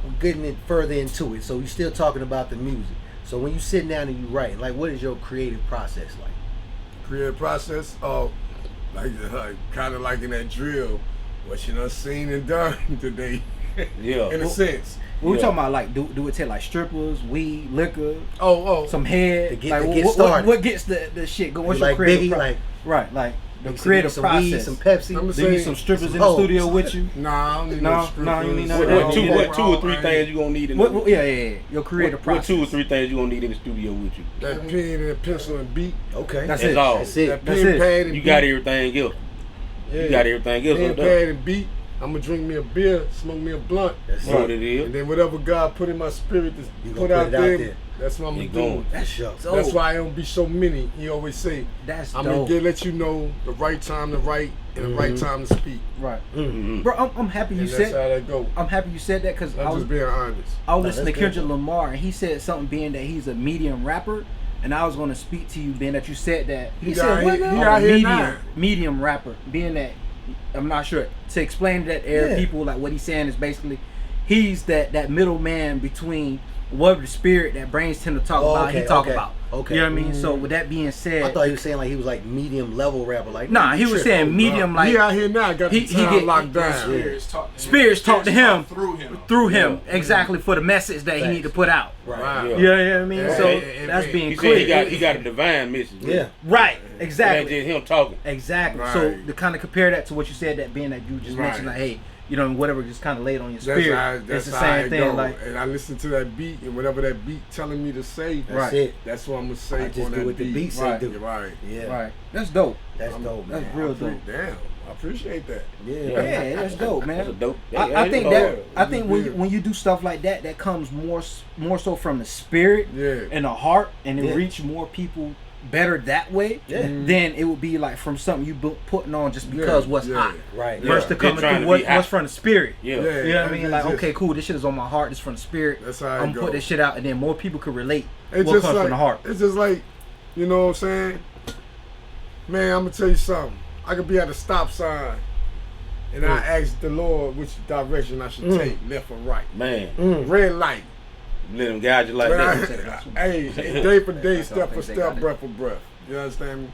we're getting it further into it. So you're still talking about the music. So when you sit down and you write, like, what is your creative process like? Creative process of like kind of like in that drill, what you done seen and done today, Yeah. in a sense. We Yeah. talking about like do it take like strippers, weed, liquor, Oh, some head? To get- like to get what started. gets the shit going? What's your Like creative Biggie, like right, like the some creative some process. weed, some Pepsi. I'ma Do you need say some strippers some in the hoes. studio with you? Nah, I don't need No, no strippers. no, you need none What, of what, that. two, Yeah. what 2 or 3 things you gonna need in the What, yeah. Your creative what process. 2 or 3 things you gonna need in the studio with you? That pen and pencil and beat. Okay, That's That's it. all. That's it. That That's pen it. pad and You beat. got everything else. Yeah. You got everything else Pen up there. pad and beat. I'm gonna drink me a beer, smoke me a blunt, That's That's what it. it is. and then whatever God put in my spirit to You put gonna out put it out there, there. that's what I'm You gonna do. going. That's sure. That's why I don't be so many. He always say, That's I'm dope. gonna let you know the right time to write and the right time to speak. Right, Mhm. bro. I'm happy you And that's said. how that go. I'm happy you said that because I'm just being honest. I was No, listening to that's Kendrick good, though. Lamar, and he said something being that he's a medium rapper, and I was going to speak to you, being that you said that. He said, out "What here- now?" he I'm a out here medium, now. medium rapper, being that I'm not sure to explain that to Yeah. people like what he's saying is basically he's that middleman between what the spirit that brains tend to talk Oh, about. okay, He talk okay, about. okay. You know what I mean? So with that being said, I thought he was saying like he was like medium level rapper. Like nah, he was shit. saying medium like he out here now, got the he time get- locked down. Spirits talk to him. Spirits talk to him. through him. through him exactly for the message that he Thanks. need to put out. Right. Yeah. You know what I mean? Yeah. So And- that's and- being He clear. said he got a divine message. Yeah. Right, It ain't exactly. just him talking. Exactly. So Right. to kind of compare that to what you said, that being that you just Right. mentioned, like, hey, you know, whatever, just kind of laid on your That's spirit. how, It's that's the how same it thing. go. Like, And I listen to that beat, and whatever that beat telling me to say, That's Right. it. that's what I'm gonna say I just on do that what the beat. beat say Right. do. You're right. Yeah. right? That's dope. That's dope, man. That's real dope. Damn, I appreciate that. Yeah. Yeah, that's dope, That's a man. dope. I think dope. that Yeah. I think when you do stuff like that, that comes more so from the spirit Yeah. and the heart, and it Yeah. reach more people better that way Yeah. than it would be like from something you putting on just because what's yeah. hot. Right. Yeah. Versus to They're coming trying through to what, be hot. what's from the spirit. Yeah. Yeah. You know what I It's mean? just- Like, okay, cool, this shit is on my heart, this from the spirit. That's how it I'm go. put this shit out, and then more people could relate It's what just comes like, from the heart. It's just like, you know what I'm saying? Man, I'm gonna tell you something. I could be at a stop sign, and I ask the Lord which direction I should take, left or right. Man, Red light. let him guide you like Man, that. hey, day for day, step for step, breath for breath. You understand me?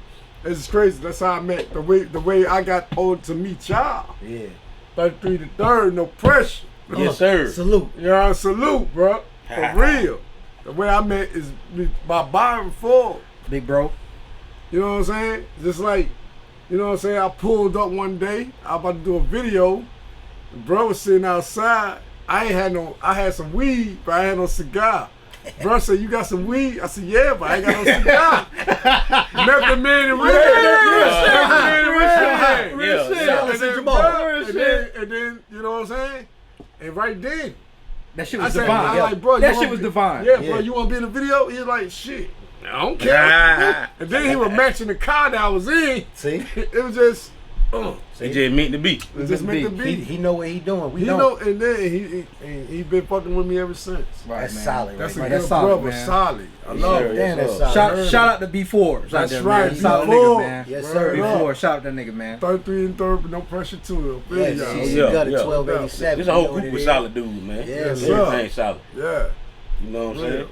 It's just crazy. That's how I met. The way I got told to meet y'all. Yeah. 33 to 3rd, no pressure. Yes, sir. Salute. You know, salute, bro. For real. The way I met is by Byron Ford. Big bro. You know what I'm saying? Just like, you know what I'm saying? I pulled up one day. I was about to do a video. The bro was sitting outside. I had some weed, but I had no cigar. Bro said, you got some weed? I said, yeah, but I ain't got no cigar. Met the man in Richmond. And then, you know what I'm saying? And right then, That shit I was said, divine. I like, bro, That you shit wanna was be- divine. Yeah, bro, you want to be in the video? He was like, shit, I don't care. And then he was matching the car that I was in. See? It was just, It just meant to be. it just meant to be. He know what he doing. We He don't. know, and then he been fucking with me ever since. Right, That's man. solid. That's a right good there. That's solid, brother, man. solid. I love sir. it. Damn, that's solid. Shout out to B4. That's there, right, man. Solid B4. nigga, man. Yes, Word sir. up. B4. Shout out that nigga, man. 33 and third, but no pressure to it. Yeah, Y'all. C Yeah, Gutta yeah. 1287. This a whole you know what group it of is? solid dudes, man. Yeah, Everything solid. Yeah. You know what I'm Real. saying?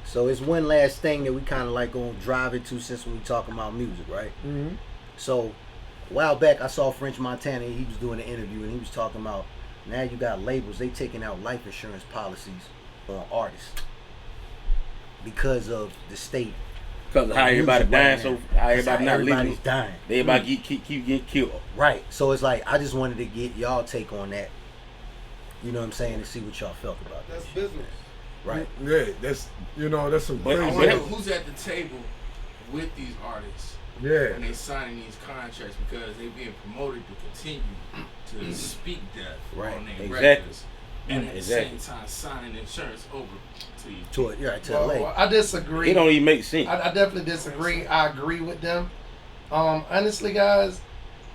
So it's one last thing that we kind of like gonna drive into since we talking about music, right? Mm-hmm. So a while back, I saw French Montana. He was doing an interview and he was talking about now you got labels. They taking out life insurance policies on artists because of the state. Because how everybody Music right dying, now. so how That's everybody how not everybody's living. dying. Everybody keep getting killed. Right. So it's like I just wanted to get y'all take on that. You know what I'm saying? And see what y'all felt about That's that. business. Right. Yeah, that's that's some But- I crazy. wonder who's at the table with these artists Yeah. when they signing these contracts because they being promoted to continue to speak death Right, on their exactly. records, and at Exactly. the same time signing insurance over to you. To it. Yeah. To Well, LA. I disagree. It don't even make sense. I definitely disagree. I agree with them. Honestly, guys,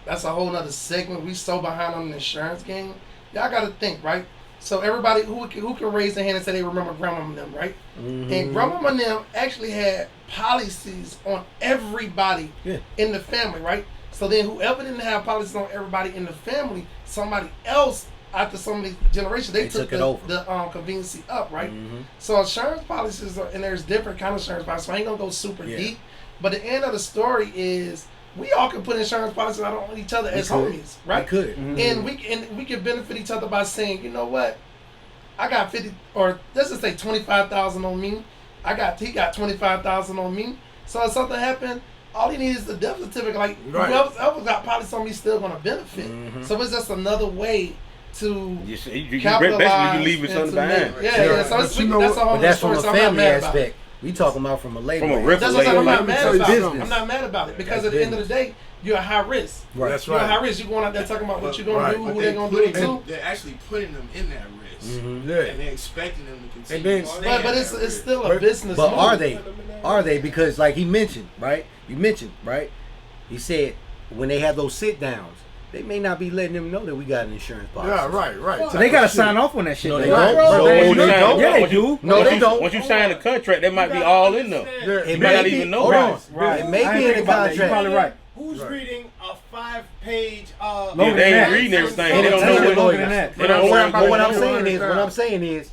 that's a whole nother segment. We so behind on the insurance game. Y'all got to think, right? So everybody who can raise their hand and say they remember Grandma and them, right? Mhm. And Grandma and them actually had policies on everybody Yeah. in the family, right? So then whoever didn't have policies on everybody in the family, somebody else after so many generations, they took it the, over. the conveniency up, right? Mhm. So insurance policies are, and there's different kind of insurance policies. So I ain't gonna go super Yeah. deep, but the end of the story is we all can put insurance policies out on each other as could. homies, right? We could. And we can benefit each other by saying, you know what, I got 50 or let's just say 25,000 on me. He got 25,000 on me. So if something happened, all he needs is the death certificate. Like Right. whoever got policy on me still gonna benefit. Mhm. So it's just another way to You capitalize basically you leaving and something to behind. make- Yeah, Yeah. So But it's, you know that's a what- whole But that's story. from So a I'm not family mad about it. aspect. We talking about from a label. From a aspect. record That's what I'm saying. I'm Let not me mad tell you about it. something. I'm not mad about it because That's at the end of the business. day, you're a high risk. Right. That's You're a high right. risk. You're going out there talking about what you're gonna Right. do, But who they're gonna do it to. They're actually putting them in that risk, Mhm. Yeah. and they're expecting them to continue. And then- to stay But in it's that it's risk. still a But- business. But move. are they? Are they? Because like he mentioned, right? You mentioned, right? He said when they have those sit downs, they may not be letting them know that we got an insurance policy. Yeah, right. So they gotta sign off on that shit. No, though. they Right. don't. Bro, No, they they don't. don't. Yeah, they Once you- do. No, once they you- don't. Once you sign the contract, that might be all in there. Yeah. It You may not be. even know Hold that. on. Right. It may I be ain't in the think about that. You're contract. probably right. Who's Right. reading a 5-page Yeah, Longer they than ain't that. reading everything. So They don't that's know what what. longer than that. They don't know But what I'm They saying is, don't what I'm saying is,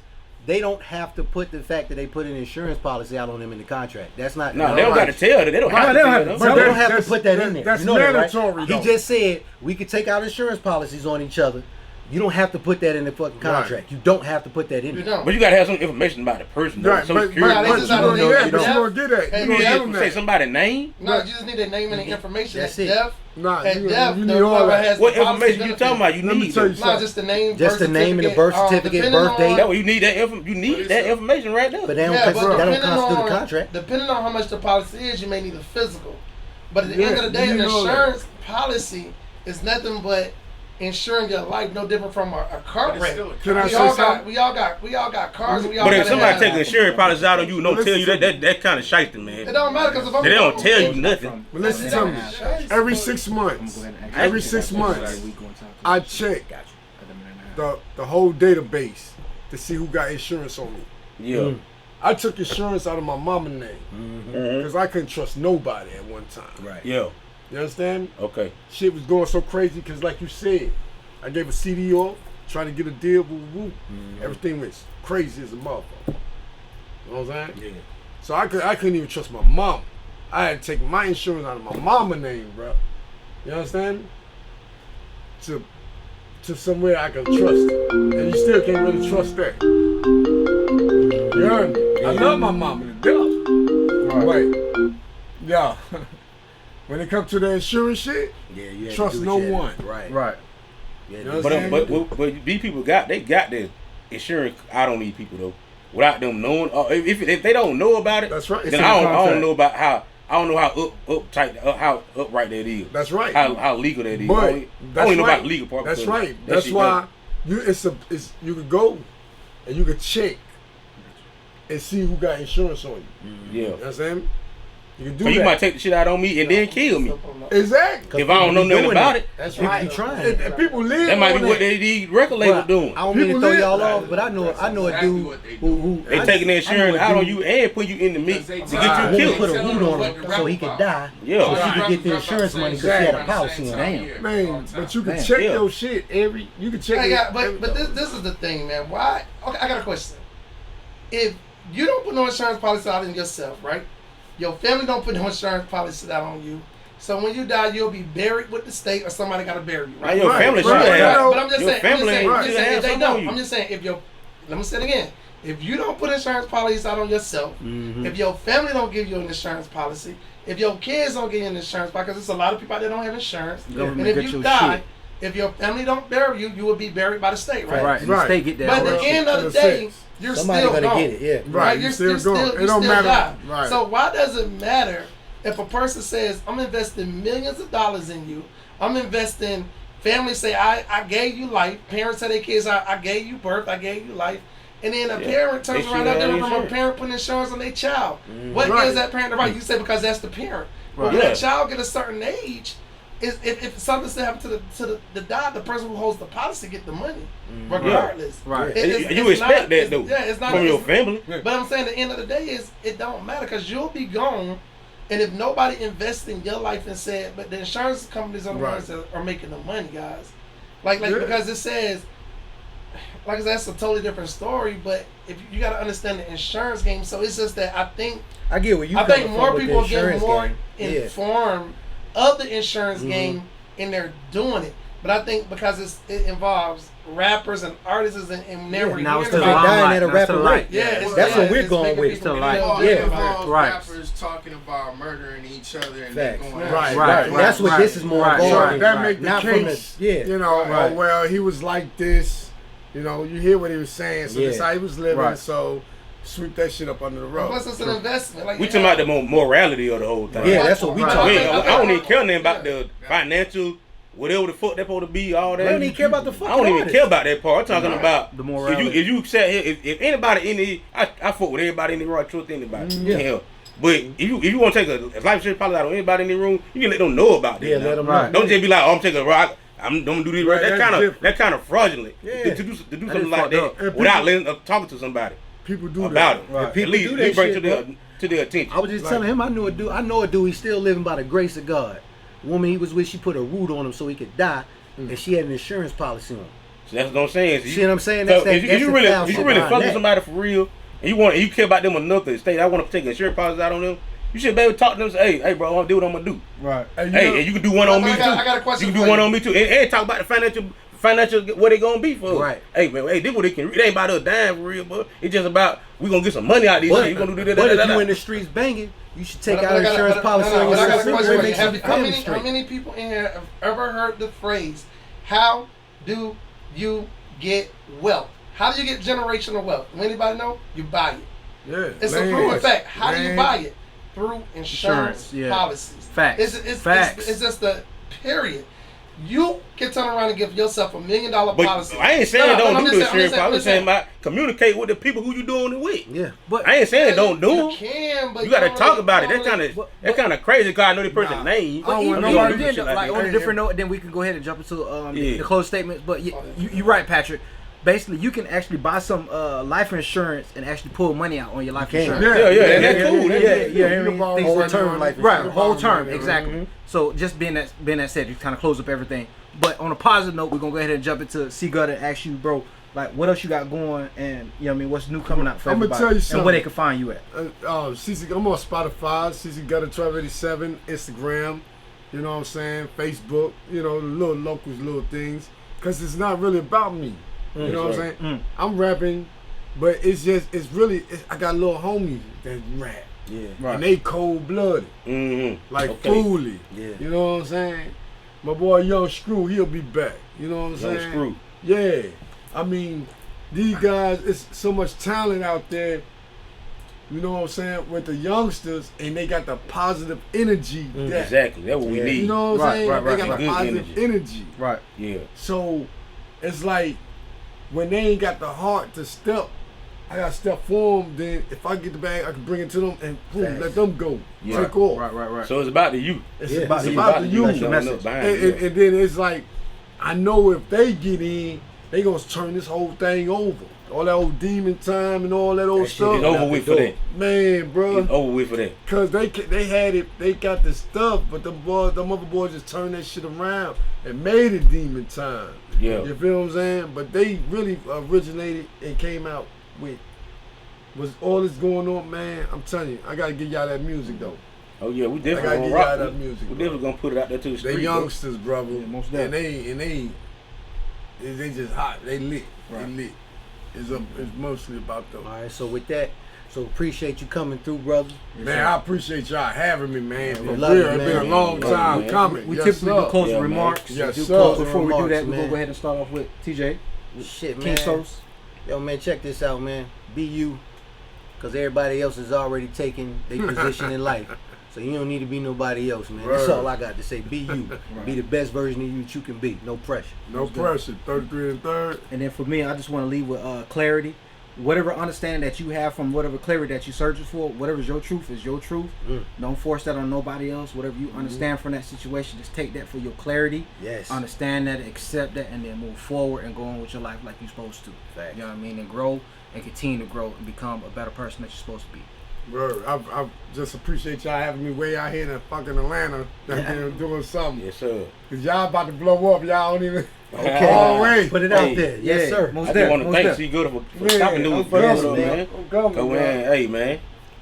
they don't have to put the fact that they put an insurance policy out on them in the contract. That's not. No, they don't got to tell that. They don't Right, have they to don't tell have to them. tell They them. don't have to That's- put that in there. that's You know that, right? mandatory, He though. just said we could take out insurance policies on each other. You don't have to put that in the fucking Right. contract. You don't have to put that in You there. don't. But you gotta have some information about the person. Though. Right, Social but security. Right, you this is gonna how do they- that, you but you don't. gonna get that. And You You gonna yeah, give them say that. somebody's name. No, you just need their name and the information. That's At it. death, Nah, at you death, need the all whoever that. has What the policy information you benefit. talking about? You Let me need tell you that. Not just the name, Just birth the name and the certificate, birth certificate, depending birth date. on- That way you need that. You need that information right there. But they don't. Yeah, but that don't depending constitute a on contract. depending on how much the policy is, you may need a physical. But at the end of the day, you an know that. insurance policy is nothing but insuring your life, no different from a car But it's wreck. still a Can I We say all got something? we all got cars. And we all But if gotta somebody have- take an insurance policy out on you and don't Well, tell you listen that kind of shysting, it man. don't matter because if I'm They don't tell you nothing. But listen to me. Every 6 months, every 6 months, I check the whole database to see who got insurance on me. Yeah. I took insurance out of my mama's name Mhm. because I couldn't trust nobody at one time. Right. Yeah. You understand? Okay. Shit was going so crazy because, like you said, I gave a CD off, trying to get a deal, woo woo. Everything was crazy as a motherfucker. You know what I'm saying? Yeah. So I couldn't even trust my mom. I had to take my insurance out of my mama's name, bro. You understand? To somewhere I can trust. And you still can't really trust that. You heard me? I love my mama to death. Wait. Yeah. When it comes to the insurance shit, Yeah. You had to Trust do what no you had to one. do. Right. Right. Yeah, You know But what I'm saying? these people got the insurance out on these people though. without them knowing. If they don't know about it, That's right. then I don't know about how. I don't know how upright that is. That's right. How legal that is. But I don't even know about the legal part. That's right. That That's shit why you could go and you could check and see who got insurance on you. Yeah. You know what I'm saying? You can do So that. you might take the shit out on me and then kill me. Exactly. If I don't know nothing about it. That's People right. be trying. And people live That might on be what the record label doing. I don't mean to People throw live- y'all off, but I know a exactly dude what they who They taking the insurance out on you and put you in the mix to get you They killed. put a root on him so he could die. Yeah. So she could get the insurance money because she had a policy on him. Man, but you can Damn. check Yeah. your shit you can check Hey, it. but this is the thing, man. Why? Okay, I got a question. If you don't put no insurance policy out on yourself, right? Your family don't put no insurance policy out on you. So when you die, you'll be buried with the state, or somebody got to bury you, Now right? your Right, family should right. have. But I'm just Your saying, family if should they have something on don't, you. I'm just saying, let me say it again. If you don't put insurance policies out on yourself, if your family don't give you an insurance policy, if your kids don't give you an insurance policy, because there's a lot of people out there don't have insurance, Government and if get you your die, shit. if your family don't bury you, you will be buried by the state, right? Right. And the Right. state get that. But at all the that end shit. of the To the day, six. you're Somebody still gonna gone. get it, yeah. Right, You're you still going. you It don't still matter. die. Right. So why does it matter if a person says, I'm investing millions of dollars in you, I'm investing, families say, I gave you life, parents tell their kids, I gave you birth, I gave you life, and then a parent turns They around should out there have from a insurance. parent putting insurance on their child. What Right. gives that parent the right? You say because that's the parent. But when Yeah. that child get a certain age, if something still happen to the die, the person who holds the policy get the money, regardless. Right. You expect that though Yeah, it's not from your it's- family. But I'm saying at the end of the day is it don't matter because you'll be gone, and if nobody invests in your life and said, but the insurance companies are the Right. ones that are making the money, guys. Like Yeah. because it says, like I said, that's a totally different story. But if you got to understand the insurance game, so it's just that I think I get where you I coming think from more with the people get insurance more game. Yeah. informed of the insurance game and they're doing it. But I think because it involves rappers and artists and never Now it's hearing to the They're about it. dying limelight. at a Now it's to the rapid light. rate. Yeah, it's, That's yeah, what we're it's going making with. people Still feel like- Oh, good it about involves Right. rappers talking about murdering each other and Facts. they going Yeah. Right, Right. That's what this is more Right. involved So in. that make the Not from case, the, yeah. you know, Right. oh, well, he was like this. You know, you hear what he was saying, so Yeah. that's how he was living. Right. So sweep that shit up under the rug. Plus, it's an investment. Like We you talking about have- the morality of the whole thing. Yeah, that's what we Right. talking We ain't- about. I don't even care nothing about the financial, whatever the fuck that supposed to be, all that. I don't even care about the fucking I don't even artist. care about that part. I'm talking about The morality. If you sat here, if anybody in the, I fuck with everybody in the room, I trust anybody. Yeah. Yeah. But if you want to take a life insurance policy out on anybody in the room, you can let them know about that. Yeah, now. let them Right. know. Don't just be like, oh, I'm taking a rock. I'm gonna do this. Right, Right. that's That kind of fraudulent. Yeah. To do That something is like fucked that up. And without people- talking to somebody People do about it. that. Right. At People least do that bring shit, to their attention. I was just Like- telling him I knew a dude. I know a dude. He's still living by the grace of God. The woman he was with, she put a root on him so he could die, and she had an insurance policy on him. So that's what I'm saying. So See what I'm saying? So That's that. if you that's the really, foul if you shit really behind fuck with that. somebody for real, and you care about them enough to state, I want to take insurance policies out on them. You should be able to talk to them and say, hey, bro, I'm gonna do what I'm gonna do. Right. Hey, you Hey, know- and you can do one on me I too. got a question You can for do one you. on me too, and talk about the financial what they gonna be for. Right. Hey man, hey, this what it can. It ain't about us dying for real, but it's just about we gonna get some money out of these But, shit. You gonna do that. but if you in the streets banging, you should take out an insurance policy on But I got a yourself. question for Make you. some How family many, how straight. many people in here have ever heard the phrase, how do you get wealth? How do you get generational wealth? Anybody know? You buy it. Yeah, It's a land. proven fact. How do you Land. buy it? Through insurance yeah. policies. Facts. Facts. It's just the period. You can turn around and give yourself $1 million But policy. I ain't saying No, don't I'm do just the saying- insurance policy. I'm just saying about communicate with the people who you doing it with. Yeah. But I ain't saying don't do You it. can, but You gotta don't talk really- about it. don't That's really- kind of crazy because I know the person's name. But I don't even, want nobody even to do then, shit like like that. on a different note, then we can go ahead and jump into Yeah. the closed statements. But you're right, Patrick. Basically, you can actually buy some life insurance and actually pull money out on your life You can. insurance. Yeah, and that's cool. Yeah, That's yeah, good. yeah. You I mean, can whole borrow term money. life Right, insurance. whole term, Mhm. exactly. So just being that said, you kind of close up everything. But on a positive note, we're gonna go ahead and jump into C Gutta and ask you, bro, like what else you got going, and you know what I mean, what's new coming out for I'ma everybody, tell you and something. where they can find you at. I'm on Spotify, CC Gutta 1287, Instagram, you know what I'm saying, Facebook, you know, the little locals, little things, because it's not really about me. You know what I'm saying? I'm rapping, but it's really, I got little homies that rap. Yeah. Right. And they cold blooded, Mm-hmm. like Okay. Fooly. Yeah. You know what I'm saying? My boy Young Screw, he'll be back. You know what I'm Young saying? Screw. Yeah. I mean, these guys, it's so much talent out there. You know what I'm saying? With the youngsters, and they got the positive energy. That, Exactly. That's what we need. you know what I'm saying? Right, they got the Good positive energy. Right. Yeah. So it's like when they ain't got the heart to step, I got to step for them. Then if I get the bag, I can bring it to them and boom, let them go. Yeah. Take off. Right. So it's about the youth. It's Yeah. about, It's the youth. showing up behind And, you. and then it's like, I know if they get in, they gonna turn this whole thing over. All that old demon time and all that old That shit stuff. It's over with for that. Man, bro. It's over with for that. Cause they had it, they got the stuff, but the other boys just turned that shit around and made it demon time. Yeah. You feel what I'm saying? But they really originated and came out with was all this going on, man. I'm telling you, I gotta give y'all that music though. Oh yeah, we I gotta definitely give gonna y'all rock. that We music. bro. definitely gonna put it out there to the They street. youngsters, brother, most and they just hot. They lit. Right. They lit. It's mostly about them. All right, so with that, so appreciate you coming through, brother. Man, I appreciate y'all having me, man. For love real, you, it's been a man. long Love you, time man. coming. We Yes, typically do sir. closing Yeah, man. remarks. Yes, Do sir. closing Before we do remarks, that, we're gonna man. go ahead and start off with TJ. Shit, King man. Sose. Yo, man, check this out, man. Be you, because everybody else is already taking their position in life. So you don't need to be nobody else, man. That's Right. all I got to say. Be you. Be the best version of you that you can be. No pressure. No pressure. 33 and third. And then for me, I just want to leave with clarity. Whatever understanding that you have from whatever clarity that you're searching for, whatever's your truth is your truth. Don't force that on nobody else. Whatever you understand from that situation, just take that for your clarity. Yes. Understand that, accept that, and then move forward and go on with your life like you're supposed to. Facts. You know what I mean? And grow and continue to grow and become a better person that you're supposed to be. Bro, I just appreciate y'all having me way out here in fucking Atlanta. Doing something. Yes, sir. Cause y'all about to blow up. Y'all don't even. Okay. Always. Put it out there. Yes, sir. Most I just def, want to most thank def. C Gutta for Man, stopping doing I'm it for us, coming, man. I'm coming, Cause bro. man, hey man,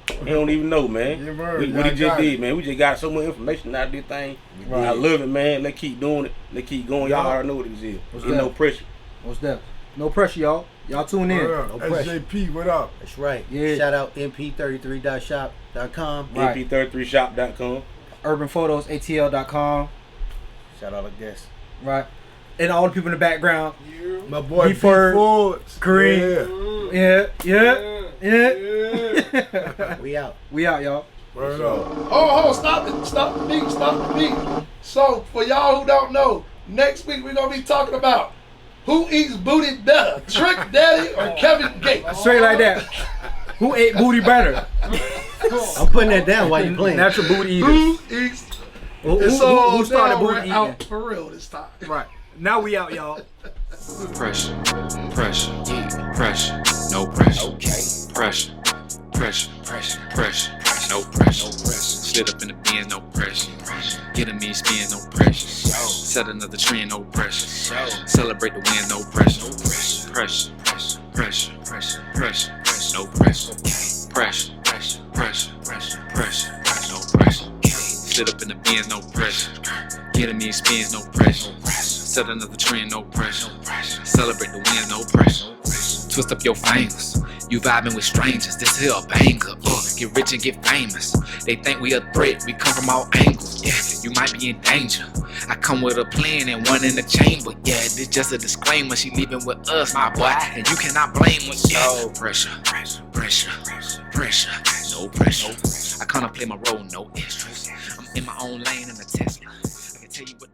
he don't even know, man. Yeah, bro, What y'all he just got did, it. man. We just got so much information out of this thing. Right. I love it, man. Let's keep doing it. Let's keep going. Y'all Yeah. already know what it is. What's Ain't that? no pressure. Most def. No pressure, y'all. Y'all tune in. What up? No pressure. SJP, what up? That's right. Yeah. Shout out mp33.shop.com. Right. mp33shop.com. UrbanPhotosATL.com. Shout out our guests. Right. And all the people in the background. My boy Before Fords. Kareem. Yeah. We out. We out, y'all. Word up. Oh, stop it. Stop the beat. Stop the beat. So, for y'all who don't know, next week we're going to be talking about who eats booty better, Trick Daddy or Kevin Gates. Straight like that. Who ate booty better? I'm putting that down while you playing. Natural booty eaters. Who eats? Who It's all started down, booty we're eating? out for real this time. Right. Now we out, y'all. Pressure, pressure, pressure, no pressure. Pressure, pressure, pressure, pressure, no pressure. Slid up in the bin, no pressure. Getting me spin, no pressure. Set another trend, no pressure. Celebrate the win, no pressure. Pressure, pressure, pressure, pressure, pressure, no pressure. Pressure, pressure, pressure, pressure, pressure, no pressure. Slid up in the bin, no pressure. Getting me spins, no pressure. Set another trend, no pressure. Celebrate the win, no pressure. Twist up your fingers. You vibing with strangers, this here a banger. Get rich and get famous. They think we a threat, we come from all angles. Yeah, you might be in danger. I come with a plan and one in the chamber. Yeah, this just a disclaimer. She leaving with us, my boy, and you cannot blame us. Yeah, pressure, pressure, pressure, pressure, no pressure. I contemplate my role, no extras. I'm in my own lane in a Tesla. I can tell you what.